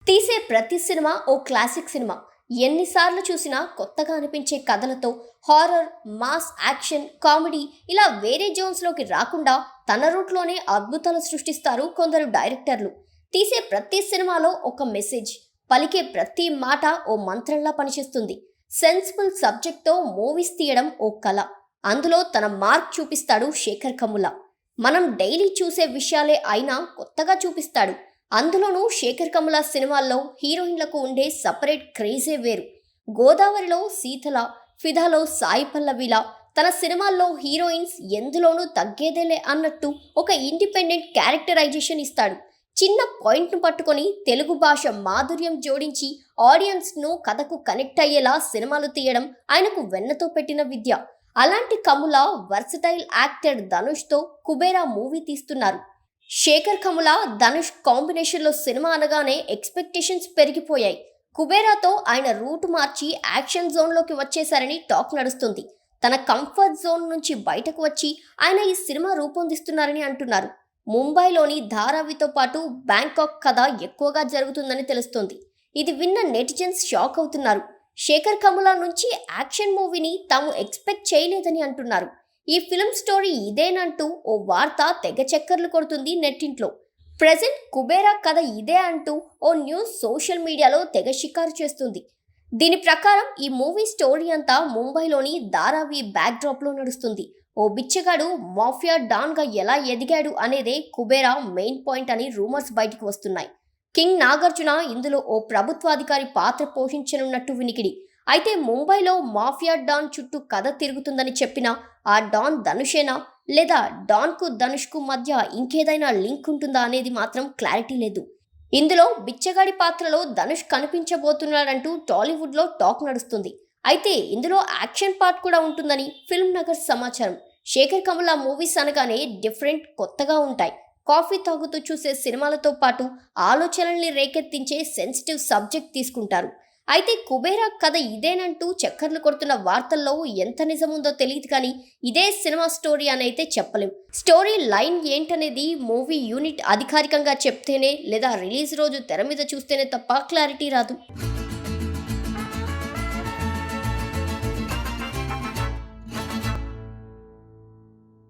తీసే ప్రతి సినిమా ఓ classic cinema. ఎన్నిసార్లు చూసినా కొత్తగా అనిపించే కథలతో హారర్, మాస్ యాక్షన్, కామెడీ ఇలా వేరే జోన్స్లోకి రాకుండా తన రూట్లోనే అద్భుతాలు సృష్టిస్తారు కొందరు డైరెక్టర్లు. తీసే ప్రతి సినిమాలో ఒక మెసేజ్, పలికే ప్రతి మాట ఓ మంత్రంలా పనిచేస్తుంది. సెన్సిబుల్ సబ్జెక్ట్తో మూవీస్ తీయడం ఓ కళ. అందులో తన మార్క్ చూపిస్తాడు శేఖర్ కమ్ముల. మనం డైలీ చూసే విషయాలే అయినా కొత్తగా చూపిస్తాడు. అందులోనూ శేఖర్ కమ్ముల సినిమాల్లో హీరోయిన్లకు ఉండే సపరేట్ క్రేజే వేరు. గోదావరిలో సీతల, ఫిదాలో సాయి పల్లవిలా తన సినిమాల్లో హీరోయిన్స్ ఎందులోనూ తగ్గేదేలే అన్నట్టు ఒక ఇండిపెండెంట్ క్యారెక్టరైజేషన్ ఇస్తాడు. చిన్న పాయింట్ను పట్టుకొని తెలుగు భాష మాధుర్యం జోడించి ఆడియన్స్ను కథకు కనెక్ట్ అయ్యేలా సినిమాలు తీయడం ఆయనకు వెన్నతో పెట్టిన విద్య. అలాంటి కమ్ముల వర్సటైల్ యాక్టర్ ధనుష్తో కుబేరా మూవీ తీస్తున్నారు. శేఖర్ కమ్ముల, ధనుష్ కాంబినేషన్లో సినిమా అనగానే ఎక్స్పెక్టేషన్స్ పెరిగిపోయాయి. కుబేరాతో ఆయన రూట్ మార్చి యాక్షన్ జోన్లోకి వచ్చేశారని టాక్ నడుస్తుంది. తన కంఫర్ట్ జోన్ నుంచి బయటకు వచ్చి ఆయన ఈ సినిమా రూపొందిస్తున్నారని అంటున్నారు. ముంబైలోని ధారావితో పాటు బ్యాంకాక్ కథ ఎక్కువగా జరుగుతుందని తెలుస్తోంది. ఇది విన్న నెటిజన్స్ షాక్ అవుతున్నారు. శేఖర్ కమ్ముల నుంచి యాక్షన్ మూవీని తాము ఎక్స్పెక్ట్ చేయలేదని అంటున్నారు. ఈ ఫిల్మ్ స్టోరీ ఇదేనంటూ ఓ వార్త తెగ చక్కర్లు కొడుతుంది నెట్టింట్లో. ప్రెజెంట్ కుబేరా కథ ఇదే అంటూ ఓ న్యూస్ సోషల్ మీడియాలో తెగ షికారు చేస్తుంది. దీని ప్రకారం ఈ మూవీ స్టోరీ అంతా ముంబైలోని ధారావి బ్యాక్డ్రాప్లో నడుస్తుంది. ఓ బిచ్చగాడు మాఫియా డాన్గా ఎలా ఎదిగాడు అనేదే కుబేరా మెయిన్ పాయింట్ అని రూమర్స్ బయటకు వస్తున్నాయి. కింగ్ నాగార్జున ఇందులో ఓ ప్రభుత్వాధికారి పాత్ర పోషించనున్నట్టు వినికిడి. అయితే ముంబైలో మాఫియా డాన్ చుట్టూ కథ తిరుగుతుందని చెప్పిన ఆ డాన్ ధనుషేనా, లేదా డాన్కు ధనుష్కు మధ్య ఇంకేదైనా లింక్ ఉంటుందా అనేది మాత్రం క్లారిటీ లేదు. ఇందులో బిచ్చగాడి పాత్రలో ధనుష్ కనిపించబోతున్నాడంటూ టాలీవుడ్లో టాక్ నడుస్తుంది. అయితే ఇందులో యాక్షన్ పార్ట్ కూడా ఉంటుందని ఫిల్మ్ నగర్ సమాచారం. శేఖర్ కమ్ముల మూవీస్ అనగానే డిఫరెంట్, కొత్తగా ఉంటాయి. కాఫీ తాగుతూ చూసే సినిమాలతో పాటు ఆలోచనల్ని రేకెత్తించే సెన్సిటివ్ సబ్జెక్ట్ తీసుకుంటారు. అయితే కుబేరా కథ ఇదేనంటూ చక్కర్లు కొడుతున్న వార్తల్లో ఎంత నిజముందో తెలియదు, కానీ ఇదే సినిమా స్టోరీ అని అయితే చెప్పలేం. స్టోరీ లైన్ ఏంటనేది మూవీ యూనిట్ అధికారికంగా చెప్తేనే, లేదా రిలీజ్ రోజు తెర మీద చూస్తేనే తప్ప క్లారిటీ రాదు.